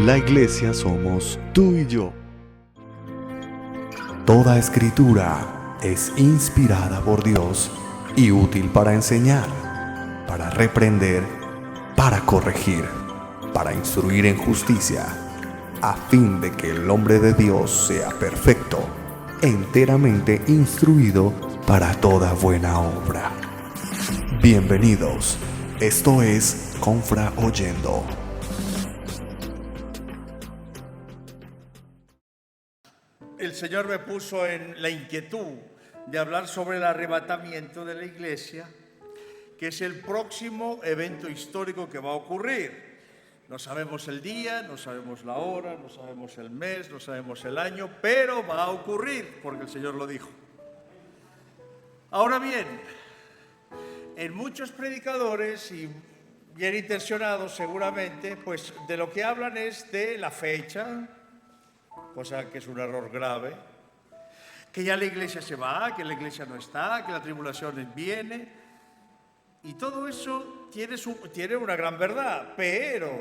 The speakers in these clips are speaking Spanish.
La iglesia somos tú y yo. Toda escritura es inspirada por Dios y útil para enseñar, para reprender, para corregir, para instruir en justicia, a fin de que el hombre de Dios sea perfecto, enteramente instruido para toda buena obra. Bienvenidos, esto es Confra Oyendo. El Señor me puso en la inquietud de hablar sobre el arrebatamiento de la iglesia, que es el próximo evento histórico que va a ocurrir. No sabemos el día, no sabemos la hora, no sabemos el mes, no sabemos el año, pero va a ocurrir porque el Señor lo dijo. Ahora bien, en muchos predicadores, y bien intencionados seguramente, pues de lo que hablan es de la fecha, cosa que es un error grave, que ya la iglesia se va, que la iglesia no está, que la tribulación viene, y todo eso tiene una gran verdad, pero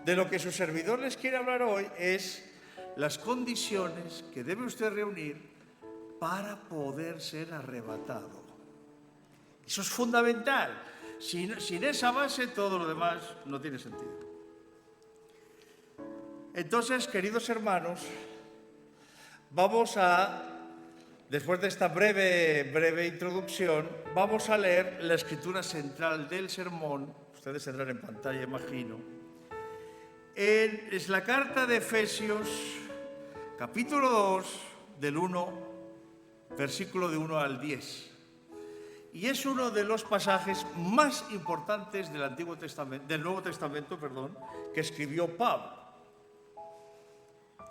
de lo que su servidor les quiere hablar hoy es las condiciones que debe usted reunir para poder ser arrebatado. Eso es fundamental. Sin esa base, todo lo demás no tiene sentido. Entonces, queridos hermanos, después de esta breve introducción, vamos a leer la escritura central del sermón. Ustedes tendrán en pantalla, imagino. Es la carta de Efesios, capítulo 2, versículo de 1 al 10. Y es uno de los pasajes más importantes del Nuevo Testamento, que escribió Pablo.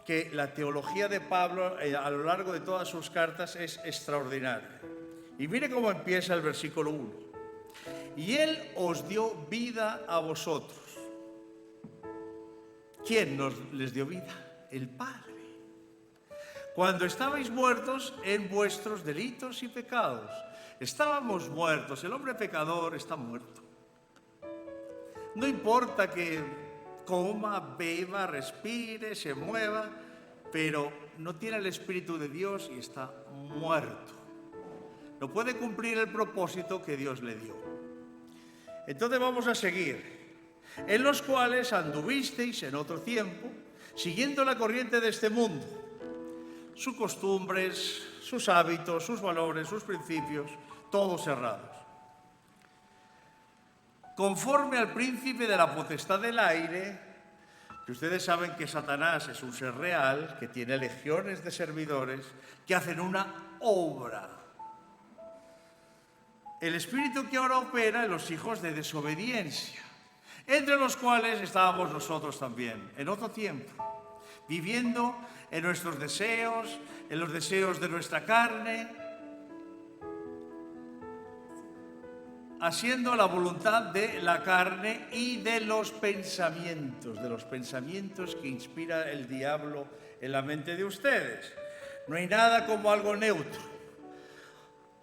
Que la teología de Pablo a lo largo de todas sus cartas es extraordinaria. Y mire cómo empieza el versículo 1. Y Él os dio vida a vosotros. ¿Quién les dio vida? El Padre. Cuando estabais muertos en vuestros delitos y pecados. Estábamos muertos, el hombre pecador está muerto. No importa que coma, beba, respire, se mueva, pero no tiene el Espíritu de Dios y está muerto. No puede cumplir el propósito que Dios le dio. Entonces vamos a seguir. En los cuales anduvisteis en otro tiempo, siguiendo la corriente de este mundo, sus costumbres, sus hábitos, sus valores, sus principios, todos errados. Conforme al príncipe de la potestad del aire, que ustedes saben que Satanás es un ser real, que tiene legiones de servidores, que hacen una obra. El espíritu que ahora opera en los hijos de desobediencia, entre los cuales estábamos nosotros también, en otro tiempo, viviendo en nuestros deseos, en los deseos de nuestra carne, haciendo la voluntad de la carne y de los pensamientos que inspira el diablo en la mente de ustedes. No hay nada como algo neutro.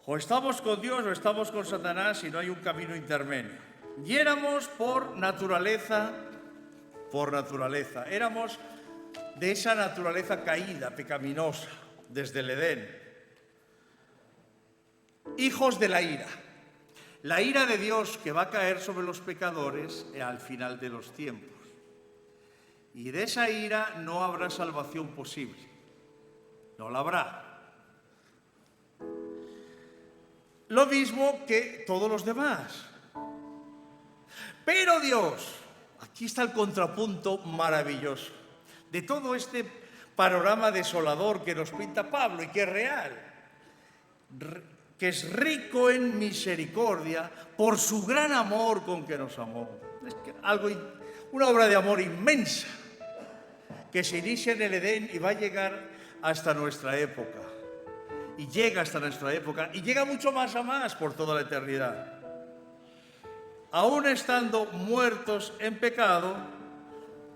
O estamos con Dios o estamos con Satanás y no hay un camino intermedio. Y éramos por naturaleza, éramos de esa naturaleza caída, pecaminosa, desde el Edén. Hijos de la ira. La ira de Dios que va a caer sobre los pecadores al final de los tiempos. Y de esa ira no habrá salvación posible. No la habrá. Lo mismo que todos los demás. Pero Dios, aquí está el contrapunto maravilloso de todo este panorama desolador que nos pinta Pablo y que es real. Que es rico en misericordia por su gran amor con que nos amó. Es una obra de amor inmensa que se inicia en el Edén y va a llegar hasta nuestra época. Y llega hasta nuestra época y llega mucho más a más por toda la eternidad. Aún estando muertos en pecado,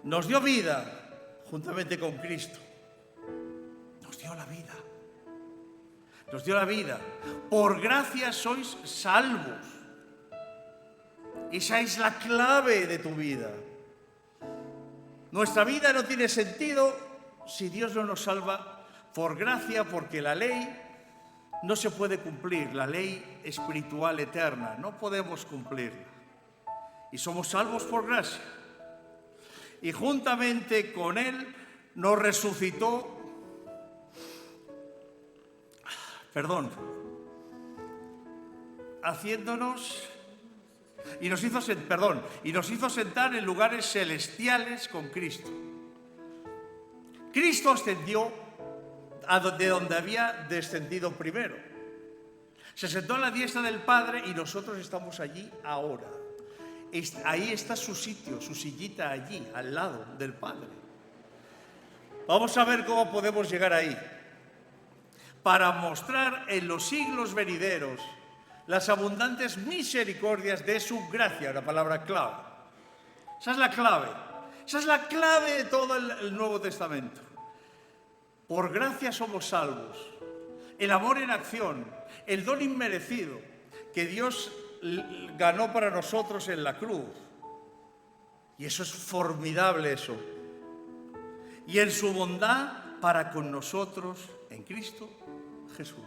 nos dio vida juntamente con Cristo. Nos dio la vida. Nos dio la vida. Por gracia sois salvos. Esa es la clave de tu vida. Nuestra vida no tiene sentido si Dios no nos salva por gracia, porque la ley no se puede cumplir, la ley espiritual eterna, no podemos cumplirla. Y somos salvos por gracia. Y juntamente con Él nos resucitó, y nos hizo sentar en lugares celestiales con Cristo. Cristo ascendió de donde había descendido primero. Se sentó a la diestra del Padre y nosotros estamos allí ahora. Ahí está su sitio, su sillita allí, al lado del Padre. Vamos a ver cómo podemos llegar ahí, para mostrar en los siglos venideros las abundantes misericordias de su gracia, la palabra clave. Esa es la clave. Esa es la clave de todo el Nuevo Testamento. Por gracia somos salvos. El amor en acción, el don inmerecido que Dios ganó para nosotros en la cruz. Y eso es formidable, eso. Y en su bondad para con nosotros en Cristo Jesús.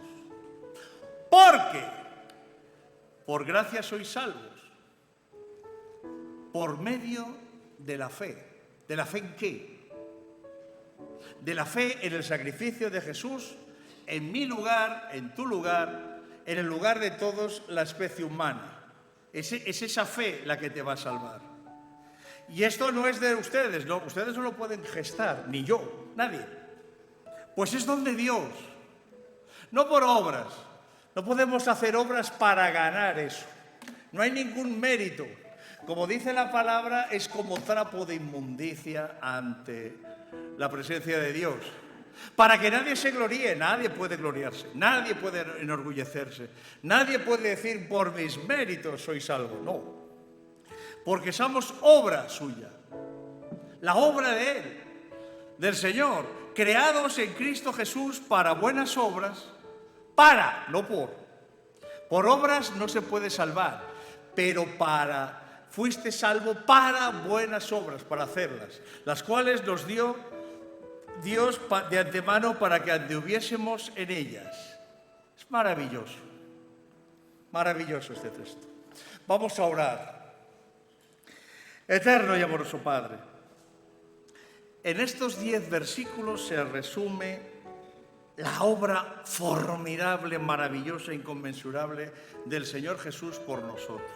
Porque por gracia sois salvos, por medio de la fe. ¿De la fe en qué? De la fe en el sacrificio de Jesús, en mi lugar, en tu lugar, en el lugar de todos la especie humana. Es esa fe la que te va a salvar. Y esto no es de ustedes, no, ustedes no lo pueden gestar, ni yo, nadie. Pues es don de Dios, no por obras. No podemos hacer obras para ganar eso. No hay ningún mérito. Como dice la palabra, es como trapo de inmundicia ante la presencia de Dios. Para que nadie se gloríe, nadie puede gloriarse, nadie puede enorgullecerse, nadie puede decir por mis méritos soy salvo, no. Porque somos obra suya, la obra de Él, del Señor, creados en Cristo Jesús para buenas obras, no por. Por obras no se puede salvar, pero fuiste salvo para buenas obras, para hacerlas, las cuales nos dio Dios de antemano para que anduviésemos en ellas. Es maravilloso, maravilloso este texto. Vamos a orar. Eterno y amoroso Padre, en estos 10 versículos se resume la obra formidable, maravillosa, inconmensurable del Señor Jesús por nosotros.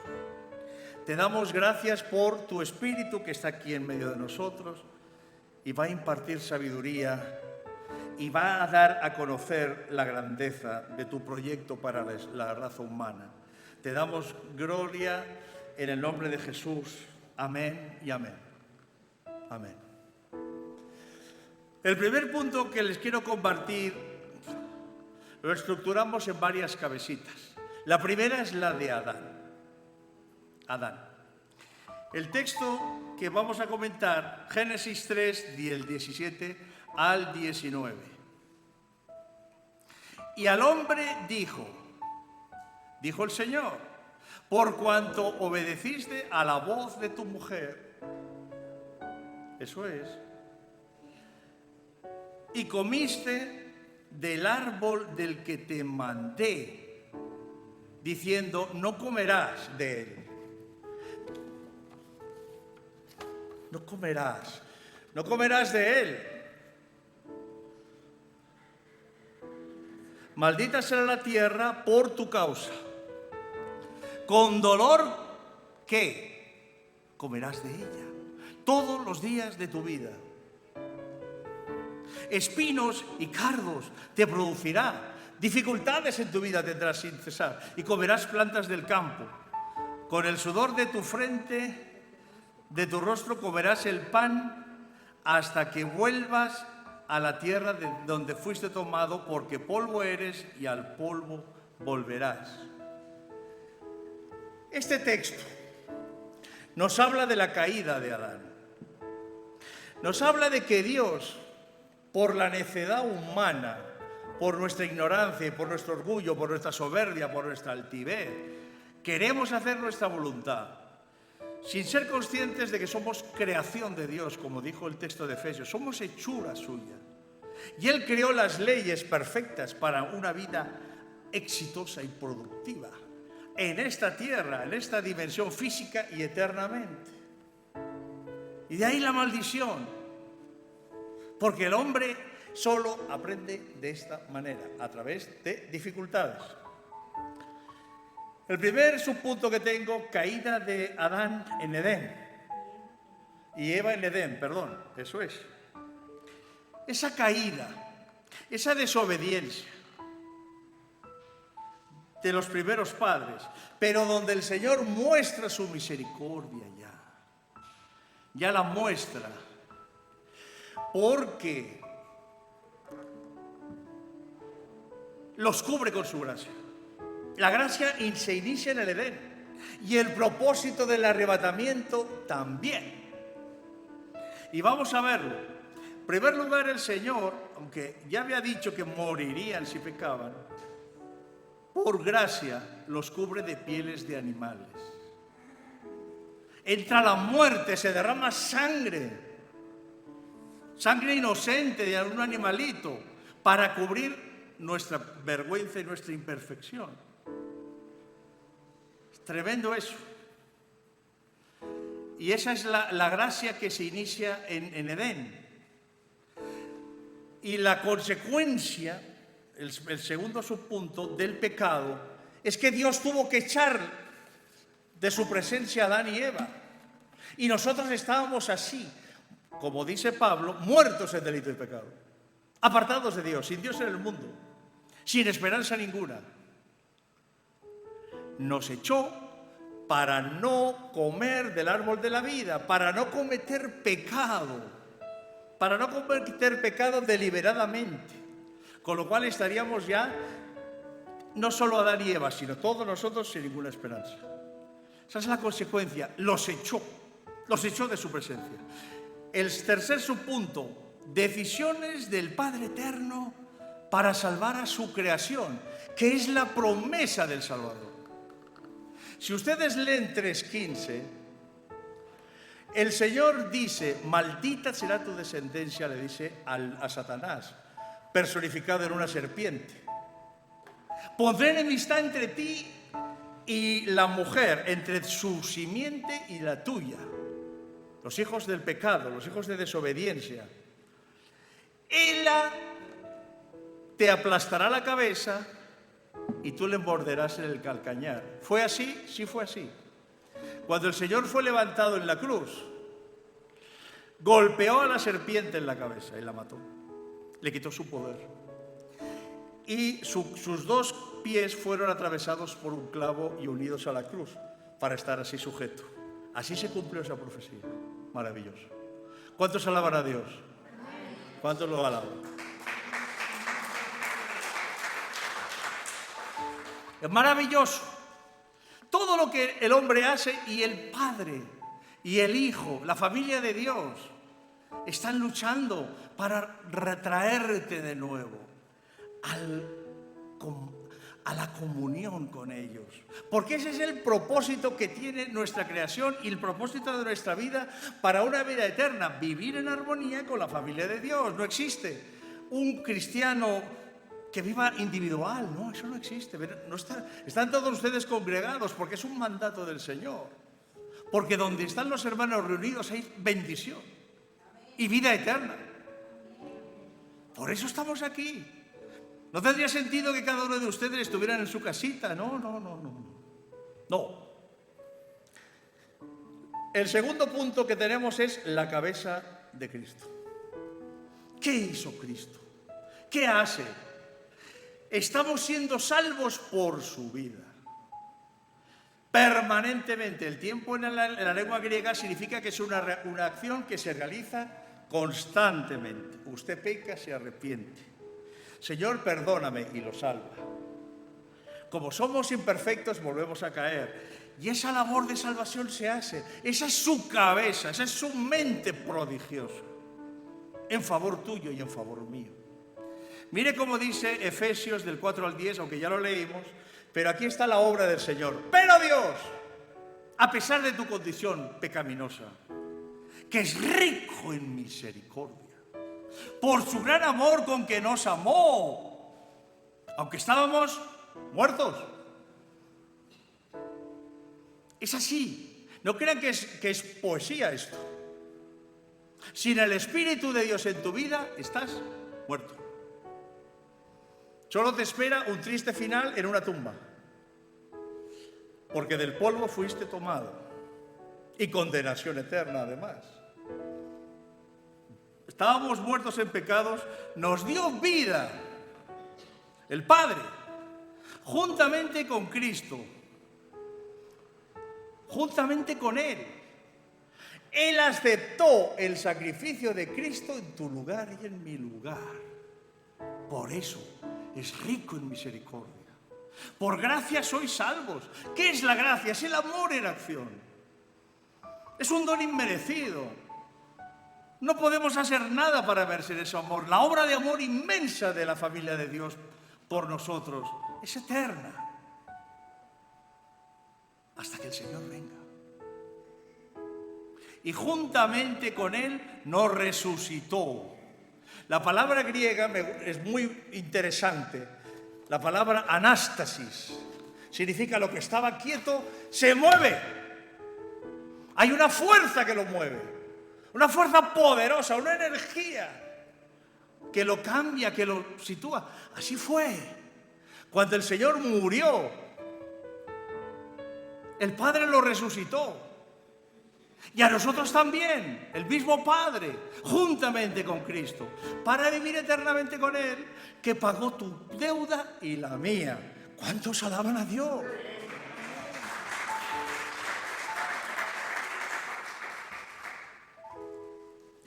Te damos gracias por tu Espíritu que está aquí en medio de nosotros y va a impartir sabiduría y va a dar a conocer la grandeza de tu proyecto para la raza humana. Te damos gloria en el nombre de Jesús. Amén y amén. Amén. El primer punto que les quiero compartir lo estructuramos en varias cabecitas. La primera es la de Adán. El texto que vamos a comentar, Génesis 3, del 17 al 19. Y al hombre dijo el Señor, por cuanto obedeciste a la voz de tu mujer, eso es, y comiste del árbol del que te mandé, diciendo, no comerás de él. No comerás de él. Maldita será la tierra por tu causa. Con dolor, ¿qué? Comerás de ella todos los días de tu vida. Espinos y cardos te producirá. Dificultades en tu vida tendrás sin cesar. Y comerás plantas del campo. Con el sudor de tu frente, de tu rostro comerás el pan hasta que vuelvas a la tierra de donde fuiste tomado, porque polvo eres y al polvo volverás. Este texto nos habla de la caída de Adán. Nos habla de que Dios, por la necedad humana, por nuestra ignorancia, por nuestro orgullo, por nuestra soberbia, por nuestra altivez, queremos hacer nuestra voluntad. sin ser conscientes de que somos creación de Dios, como dijo el texto de Efesios, somos hechura suya. Y Él creó las leyes perfectas para una vida exitosa y productiva en esta tierra, en esta dimensión física y eternamente. Y de ahí la maldición, porque el hombre solo aprende de esta manera, a través de dificultades. El primer subpunto que tengo, caída de Adán en Edén. Y Eva en Edén, perdón, eso es. Esa caída, esa desobediencia de los primeros padres, pero donde el Señor muestra su misericordia ya la muestra, porque los cubre con su gracia. La gracia se inicia en el Edén y el propósito del arrebatamiento también. Y vamos a verlo. En primer lugar, el Señor, aunque ya había dicho que morirían si pecaban, por gracia los cubre de pieles de animales. Entra la muerte, se derrama sangre inocente de algún animalito para cubrir nuestra vergüenza y nuestra imperfección. Tremendo eso. Y esa es la gracia que se inicia en Edén. Y la consecuencia, el segundo subpunto del pecado, es que Dios tuvo que echar de su presencia a Adán y Eva. Y nosotros estábamos así, como dice Pablo, muertos en delito y pecado, apartados de Dios, sin Dios en el mundo, sin esperanza ninguna. Nos echó para no comer del árbol de la vida, para no cometer pecado deliberadamente, con lo cual estaríamos ya, no solo Adán y Eva, sino todos nosotros sin ninguna esperanza. Esa es la consecuencia, los echó de su presencia. El tercer subpunto, decisiones del Padre Eterno para salvar a su creación, que es la promesa del Salvador. Si ustedes leen 3:15, el Señor dice, maldita será tu descendencia, le dice a Satanás, personificado en una serpiente. Pondré enemistad entre ti y la mujer, entre su simiente y la tuya. Los hijos del pecado, los hijos de desobediencia. Ella te aplastará la cabeza y tú le morderás en el calcañar. ¿Fue así? Sí fue así. Cuando el Señor fue levantado en la cruz, golpeó a la serpiente en la cabeza y la mató. Le quitó su poder. Y sus dos pies fueron atravesados por un clavo y unidos a la cruz para estar así sujeto. Así se cumplió esa profecía. Maravilloso. ¿Cuántos alaban a Dios? ¿Cuántos lo alaban? Es maravilloso. Todo lo que el hombre hace, y el Padre y el Hijo, la familia de Dios, están luchando para retraerte de nuevo a la comunión con ellos. Porque ese es el propósito que tiene nuestra creación y el propósito de nuestra vida para una vida eterna, vivir en armonía con la familia de Dios. No existe un cristiano que viva individual, no, eso no existe. Están todos ustedes congregados porque es un mandato del Señor. Porque donde están los hermanos reunidos hay bendición y vida eterna. Por eso estamos aquí. No tendría sentido que cada uno de ustedes estuvieran en su casita. No. El segundo punto que tenemos es la cabeza de Cristo. ¿Qué hizo Cristo? ¿Qué hace? Estamos siendo salvos por su vida. Permanentemente. El tiempo en la lengua griega significa que es una acción que se realiza constantemente. Usted peca, se arrepiente. Señor, perdóname, y lo salva. Como somos imperfectos, volvemos a caer. Y esa labor de salvación se hace. Esa es su cabeza, esa es su mente prodigiosa. En favor tuyo y en favor mío. Mire cómo dice Efesios del 4 al 10, aunque ya lo leímos, pero aquí está la obra del Señor. Pero Dios, a pesar de tu condición pecaminosa, que es rico en misericordia, por su gran amor con que nos amó, aunque estábamos muertos. Es así. No crean que es poesía esto. Sin el Espíritu de Dios en tu vida, estás muerto. Solo te espera un triste final en una tumba, porque del polvo fuiste tomado, y condenación eterna además. Estábamos muertos en pecados, nos dio vida el Padre, juntamente con Cristo, juntamente con Él. Él aceptó el sacrificio de Cristo en tu lugar y en mi lugar. Por eso es rico en misericordia. Por gracia sois salvos. ¿Qué es la gracia? Es el amor en acción. Es un don inmerecido. No podemos hacer nada para merecer ese amor. La obra de amor inmensa de la familia de Dios por nosotros es eterna, hasta que el Señor venga. Y juntamente con Él nos resucitó. La palabra griega es muy interesante. La palabra anástasis significa lo que estaba quieto se mueve. Hay una fuerza que lo mueve, una fuerza poderosa, una energía que lo cambia, que lo sitúa. Así fue. Cuando el Señor murió, el Padre lo resucitó. Y a nosotros también, el mismo Padre, juntamente con Cristo, para vivir eternamente con Él, que pagó tu deuda y la mía. ¿Cuántos alaban a Dios?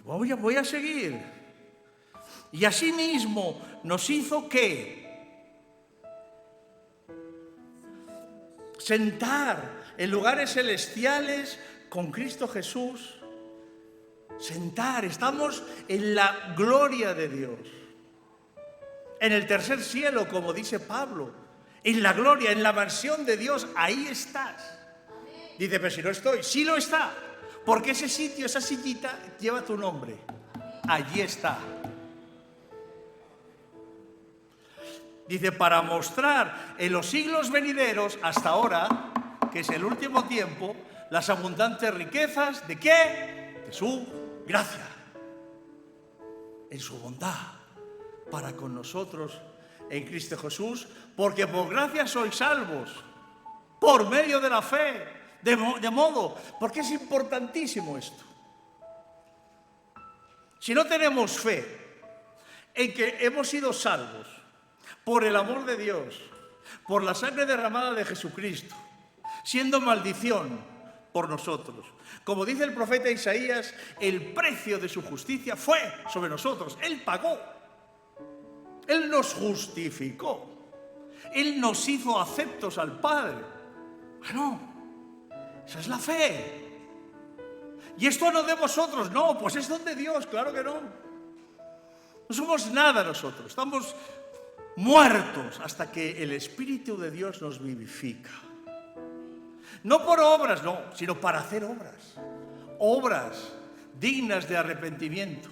Voy a seguir. Y asimismo nos hizo ¿qué? Sentar en lugares celestiales con Cristo Jesús. Sentar, estamos en la gloria de Dios, en el tercer cielo, como dice Pablo, en la gloria, en la mansión de Dios. Ahí estás. Dice, pero si no estoy. Sí lo está, porque ese sitio, esa sillita lleva tu nombre. Allí está. Dice, para mostrar en los siglos venideros, hasta ahora, que es el último tiempo, las abundantes riquezas, ¿de qué? De su gracia, en su bondad, para con nosotros en Cristo Jesús, porque por gracia sois salvos, por medio de la fe, de modo, porque es importantísimo esto. Si no tenemos fe en que hemos sido salvos por el amor de Dios, por la sangre derramada de Jesucristo, siendo maldición por nosotros. Como dice el profeta Isaías, el precio de su justicia fue sobre nosotros. Él pagó. Él nos justificó. Él nos hizo aceptos al Padre. Bueno, esa es la fe. ¿Y esto no de vosotros? No, pues es don de Dios, claro que no. No somos nada nosotros. Estamos muertos hasta que el Espíritu de Dios nos vivifica. No por obras, no, sino para hacer obras. Obras dignas de arrepentimiento,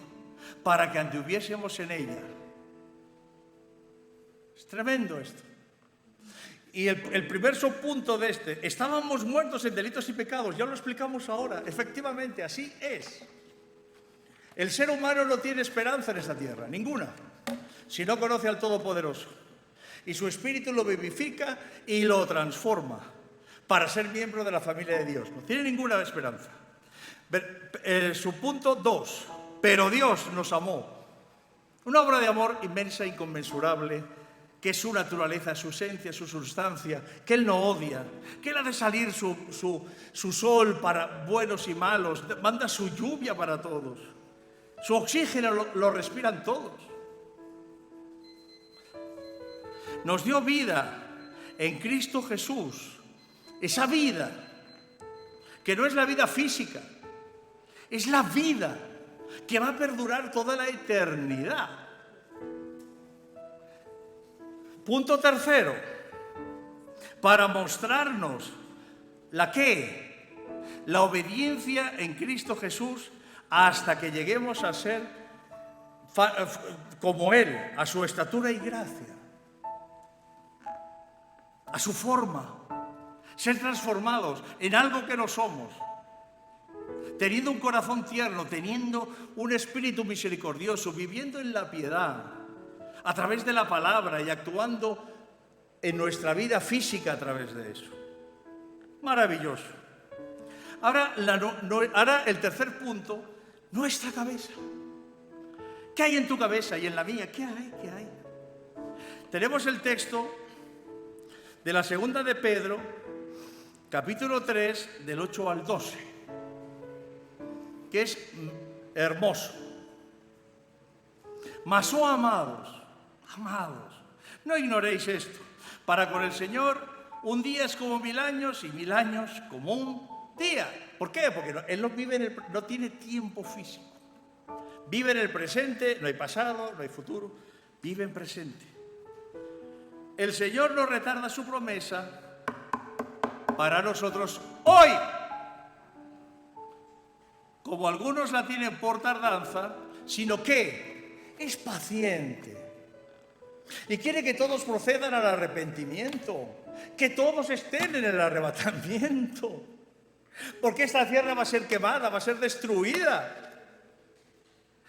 para que anduviésemos en ella. Es tremendo esto. Y el primer subpunto de este, estábamos muertos en delitos y pecados, ya lo explicamos ahora. Efectivamente, así es. El ser humano no tiene esperanza en esta tierra, ninguna, si no conoce al Todopoderoso. Y su Espíritu lo vivifica y lo transforma para ser miembro de la familia de Dios. No tiene ninguna esperanza. Su punto 2. Pero Dios nos amó. Una obra de amor inmensa, inconmensurable, que es su naturaleza, su esencia, su sustancia, que Él no odia, que Él hace salir su sol para buenos y malos, manda su lluvia para todos. Su oxígeno lo respiran todos. Nos dio vida en Cristo Jesús. Esa vida, que no es la vida física, es la vida que va a perdurar toda la eternidad. Punto tercero, para mostrarnos la qué, la obediencia en Cristo Jesús hasta que lleguemos a ser como Él, a su estatura y gracia, a su forma, ser transformados en algo que no somos, teniendo un corazón tierno, teniendo un espíritu misericordioso, viviendo en la piedad, a través de la palabra y actuando en nuestra vida física a través de eso. Maravilloso. Ahora el tercer punto, nuestra cabeza. ¿Qué hay en tu cabeza y en la mía? ¿Qué hay? ¿Qué hay? Tenemos el texto de la segunda de Pedro, capítulo 3, del 8 al 12, que es hermoso. Mas, oh amados, no ignoréis esto. Para con el Señor, un día es como 1000 años y 1000 años como un día. ¿Por qué? Porque Él no tiene tiempo físico. Vive en el presente, no hay pasado, no hay futuro, vive en presente. El Señor no retarda su promesa para nosotros hoy, como algunos la tienen por tardanza, sino que es paciente y quiere que todos procedan al arrepentimiento, que todos estén en el arrebatamiento, porque esta tierra va a ser quemada, va a ser destruida.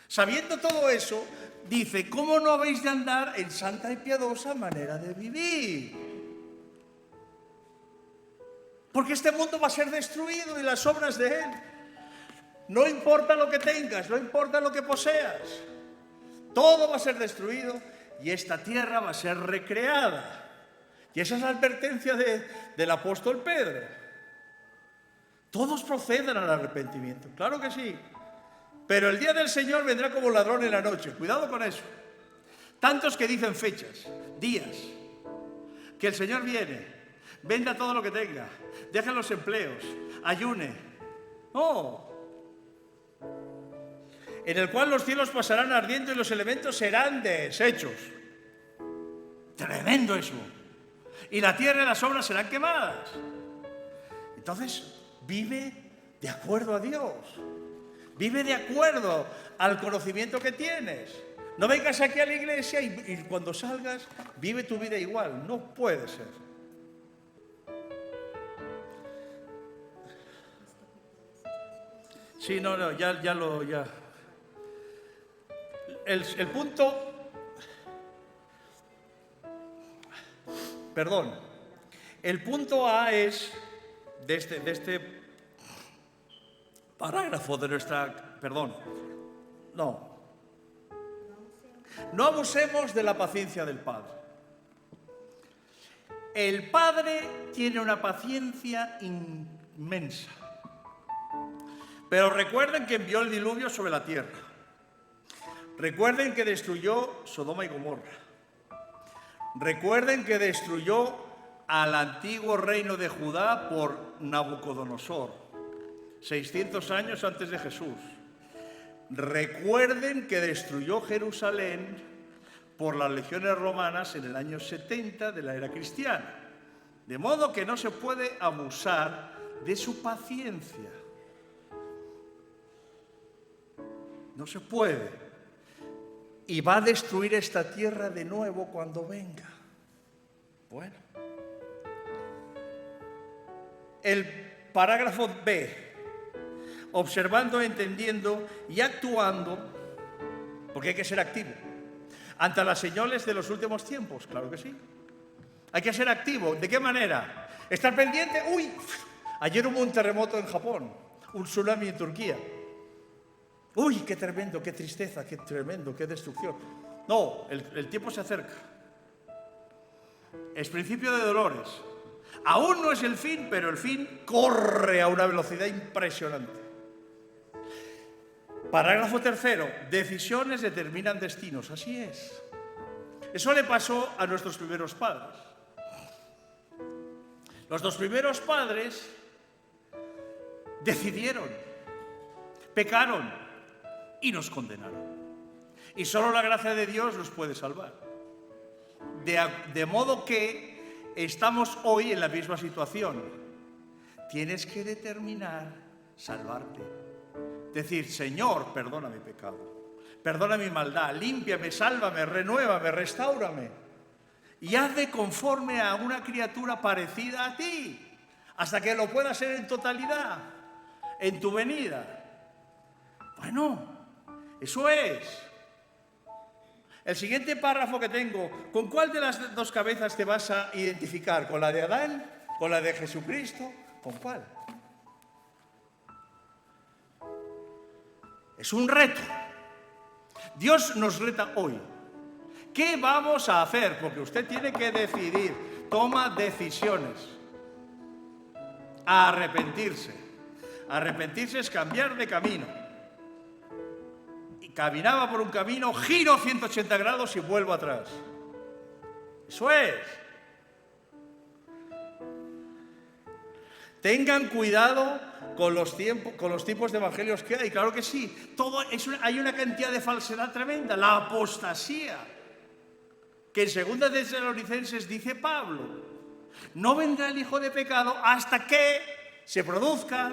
Sabiendo todo eso, dice, ¿cómo no habéis de andar en santa y piadosa manera de vivir? Porque este mundo va a ser destruido y las obras de Él. No importa lo que tengas, no importa lo que poseas, todo va a ser destruido y esta tierra va a ser recreada. Y esa es la advertencia del apóstol Pedro. Todos procedan al arrepentimiento, claro que sí. Pero el día del Señor vendrá como ladrón en la noche. Cuidado con eso. Tantos que dicen fechas, días, que el Señor viene, venda todo lo que tenga, deja los empleos, ayune. No. En el cual los cielos pasarán ardiendo y los elementos serán deshechos. Tremendo eso. Y la tierra y las obras serán quemadas. Entonces, vive de acuerdo a Dios. Vive de acuerdo al conocimiento que tienes. No vengas aquí a la iglesia y cuando salgas, vive tu vida igual. No puede ser. Sí, no, ya. El punto... Perdón. El punto A es de este parágrafo de nuestra... Perdón. No abusemos de la paciencia del Padre. El Padre tiene una paciencia inmensa. Pero recuerden que envió el diluvio sobre la tierra. Recuerden que destruyó Sodoma y Gomorra. Recuerden que destruyó al antiguo reino de Judá por Nabucodonosor. 600 años antes de Jesús. Recuerden que destruyó Jerusalén por las legiones romanas en el año 70 de la era cristiana. De modo que no se puede abusar de su paciencia. No se puede. Y va a destruir esta tierra de nuevo cuando venga. Bueno. El parágrafo B. Observando, entendiendo y actuando, porque hay que ser activo, ante las señales de los últimos tiempos, claro que sí. Hay que ser activo. ¿De qué manera? Estar pendiente. ¡Uy! Ayer hubo un terremoto en Japón, un tsunami en Turquía. ¡Uy, qué tremendo, qué tristeza, qué tremendo, qué destrucción! No, el tiempo se acerca. Es principio de dolores. Aún no es el fin, pero el fin corre a una velocidad impresionante. Parágrafo tercero. Decisiones determinan destinos. Así es. Eso le pasó a nuestros primeros padres. Los dos primeros padres decidieron, pecaron y nos condenaron. Y solo la gracia de Dios nos puede salvar. De modo que estamos hoy en la misma situación. tienes que determinar salvarte. Decir, Señor, perdona mi pecado, perdona mi maldad, límpiame, sálvame, renuévame, restáurame. Y hazme conforme a una criatura parecida a ti, hasta que lo pueda ser en totalidad, en tu venida. Bueno, eso es. El siguiente párrafo que tengo, ¿con cuál de las dos cabezas te vas a identificar? ¿Con la de Adán? ¿Con la de Jesucristo? ¿Con cuál? Es un reto. Dios nos reta hoy. ¿Qué vamos a hacer? Porque usted tiene que decidir, toma decisiones. A arrepentirse. Arrepentirse es cambiar de camino. Y caminaba por un camino, giro 180 grados y vuelvo atrás. Eso es. Tengan cuidado con los tipos de evangelios que hay. Claro que sí. Hay una cantidad de falsedad tremenda. La apostasía. Que en 2 Tesalonicenses dice Pablo, no vendrá el hijo de pecado hasta que se produzca,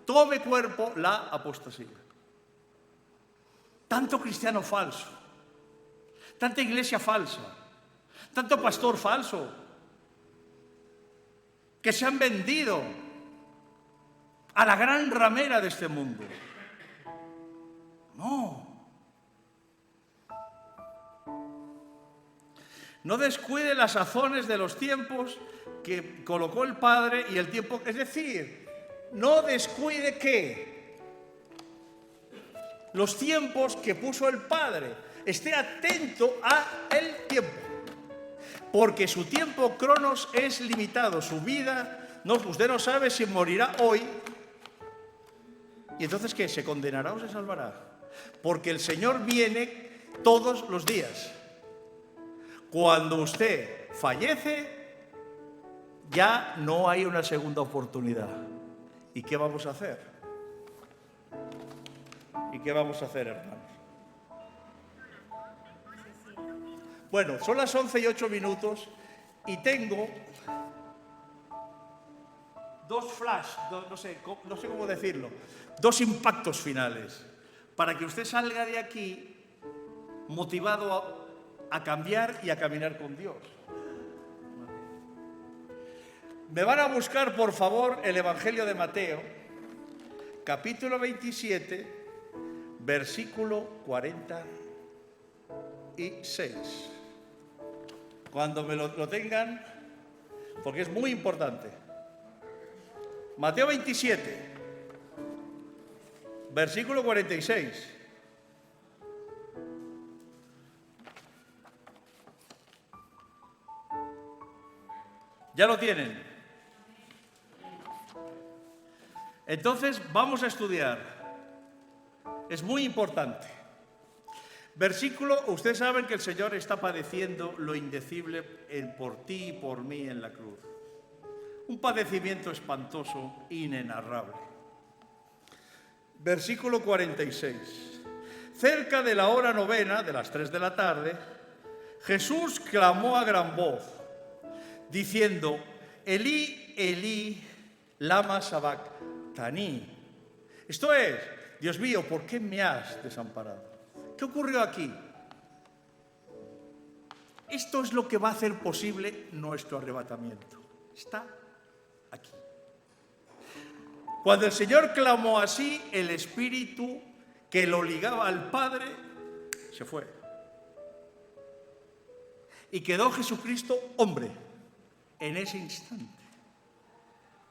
tome cuerpo la apostasía. Tanto cristiano falso, tanta iglesia falsa, tanto pastor falso, que se han vendido a la gran ramera de este mundo. No descuide las sazones de los tiempos que colocó el Padre y el tiempo. Es decir, no descuide ¿qué? Los tiempos que puso el Padre. Esté atento al tiempo. Porque su tiempo cronos es limitado. Su vida, usted no sabe si morirá hoy. ¿Y entonces qué? ¿Se condenará o se salvará? Porque el Señor viene todos los días. Cuando usted fallece, ya no hay una segunda oportunidad. ¿Y qué vamos a hacer? ¿Y qué vamos a hacer, hermanos? Bueno, son las 11:08 y tengo dos flash, no sé cómo decirlo, dos impactos finales, para que usted salga de aquí motivado a cambiar y a caminar con Dios. Me van a buscar, por favor, el Evangelio de Mateo, capítulo 27, versículo 46. Cuando me lo tengan, porque es muy importante. Mateo 27, versículo 46. ¿Ya lo tienen? Entonces vamos a estudiar. Es muy importante. Versículo, ustedes saben que el Señor está padeciendo lo indecible por ti y por mí en la cruz. Un padecimiento espantoso, inenarrable. Versículo 46. Cerca de la hora novena, de las 3 de la tarde, Jesús clamó a gran voz, diciendo, Elí, Elí, lama sabactani. Esto es, Dios mío, ¿por qué me has desamparado? ¿Qué ocurrió aquí? Esto es lo que va a hacer posible nuestro arrebatamiento. Está aquí. Cuando el Señor clamó así, el espíritu que lo ligaba al Padre se fue. Y quedó Jesucristo hombre en ese instante,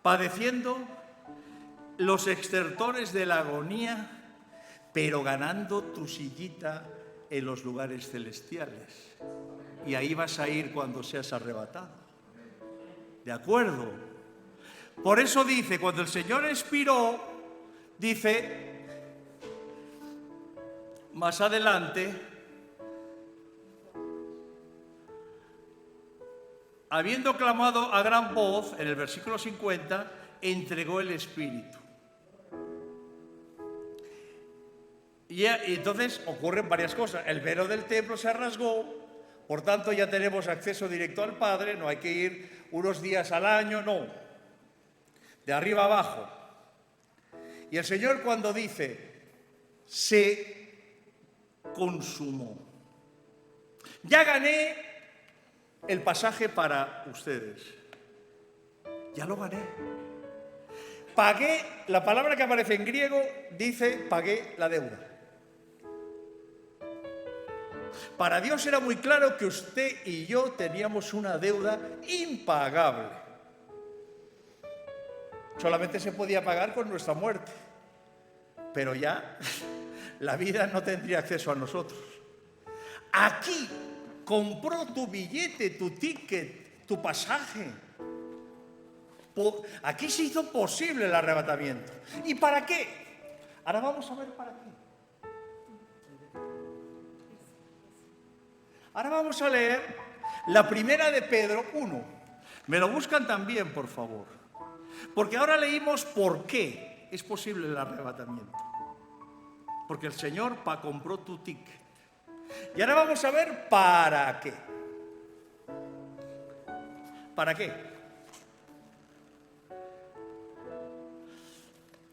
padeciendo los estertores de la agonía, pero ganando tu sillita en los lugares celestiales. Y ahí vas a ir cuando seas arrebatado. ¿De acuerdo? Por eso dice, cuando el Señor expiró, dice, más adelante, habiendo clamado a gran voz, en el versículo 50, entregó el Espíritu. Y entonces ocurren varias cosas. El velo del templo se rasgó, por tanto ya tenemos acceso directo al Padre, no hay que ir unos días al año, no. de arriba abajo. Y el Señor cuando dice, se consumó. Ya gané el pasaje para ustedes. Ya lo gané. Pagué, la palabra que aparece en griego dice, pagué la deuda. Para Dios era muy claro que usted y yo teníamos una deuda impagable. Solamente se podía pagar con nuestra muerte. Pero ya la vida no tendría acceso a nosotros. Aquí compró tu billete, tu ticket, tu pasaje. Aquí se hizo posible el arrebatamiento. ¿Y para qué? Ahora vamos a ver para qué. Ahora vamos a leer la primera de Pedro 1. Me lo buscan también, por favor. Porque ahora leímos por qué es posible el arrebatamiento. Porque el Señor compró tu ticket. Y ahora vamos a ver para qué. ¿Para qué?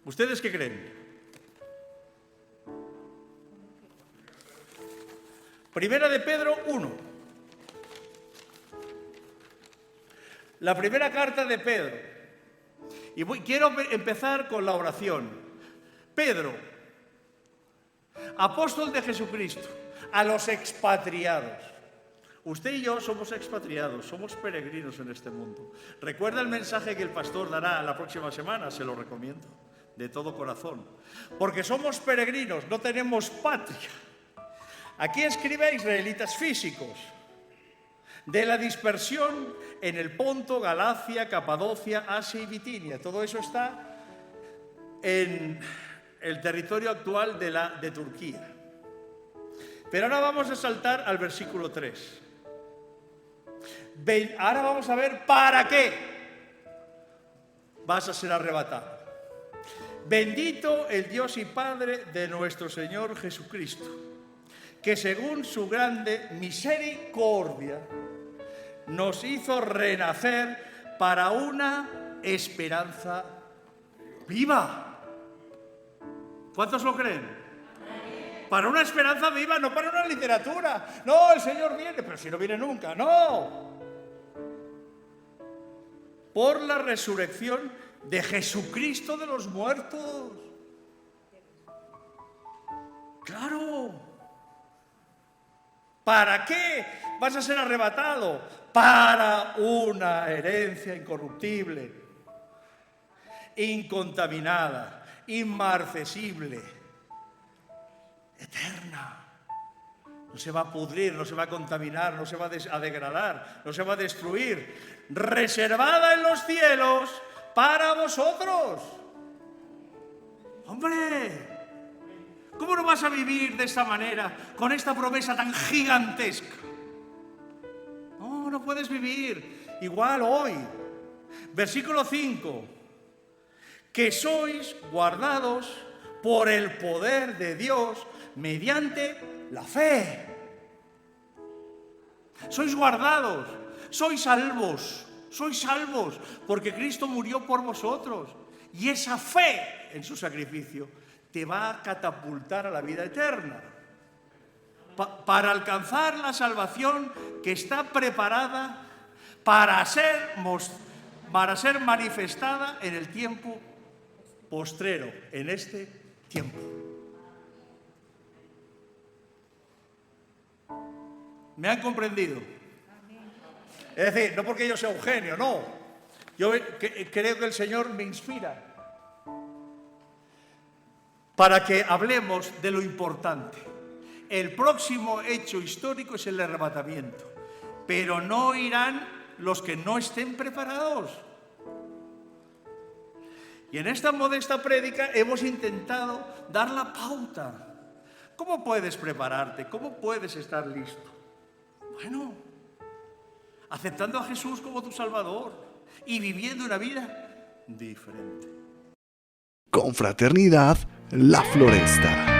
¿Ustedes qué creen? Primera de Pedro 1. La primera carta de Pedro. Y quiero empezar con la oración. Pedro, apóstol de Jesucristo, a los expatriados. Usted y yo somos expatriados, somos peregrinos en este mundo. ¿Recuerda el mensaje que el pastor dará la próxima semana? Se lo recomiendo, de todo corazón. Porque somos peregrinos, no tenemos patria. Aquí escribe a israelitas físicos, de la dispersión en el Ponto, Galacia, Capadocia, Asia y Bitinia. Todo eso está en el territorio actual de Turquía. Pero ahora vamos a saltar al versículo 3. Ahora vamos a ver para qué vas a ser arrebatado. Bendito el Dios y Padre de nuestro Señor Jesucristo, que según su grande misericordia nos hizo renacer para una esperanza viva. ¿Cuántos lo creen? Para una esperanza viva, no para una literatura. No, el Señor viene, pero si no viene nunca, no. Por la resurrección de Jesucristo de los muertos. Claro. ¿Para qué vas a ser arrebatado? Para una herencia incorruptible, incontaminada, inmarcesible, eterna. No se va a pudrir, no se va a contaminar, no se va a degradar, no se va a destruir. Reservada en los cielos para vosotros. ¡Hombre! ¿Cómo no vas a vivir de esta manera, con esta promesa tan gigantesca? No, no puedes vivir igual hoy. Versículo 5. Que sois guardados por el poder de Dios mediante la fe. Sois guardados, sois salvos, porque Cristo murió por vosotros. Y esa fe en su sacrificio te va a catapultar a la vida eterna, para alcanzar la salvación que está preparada para ser manifestada en el tiempo postrero, en este tiempo. ¿Me han comprendido? Es decir, no porque yo sea un genio, no. Yo creo que el Señor me inspira para que hablemos de lo importante. El próximo hecho histórico es el arrebatamiento, pero no irán los que no estén preparados. Y en esta modesta prédica hemos intentado dar la pauta. ¿Cómo puedes prepararte? ¿Cómo puedes estar listo? Bueno, aceptando a Jesús como tu Salvador y viviendo una vida diferente. Confraternidad La Floresta.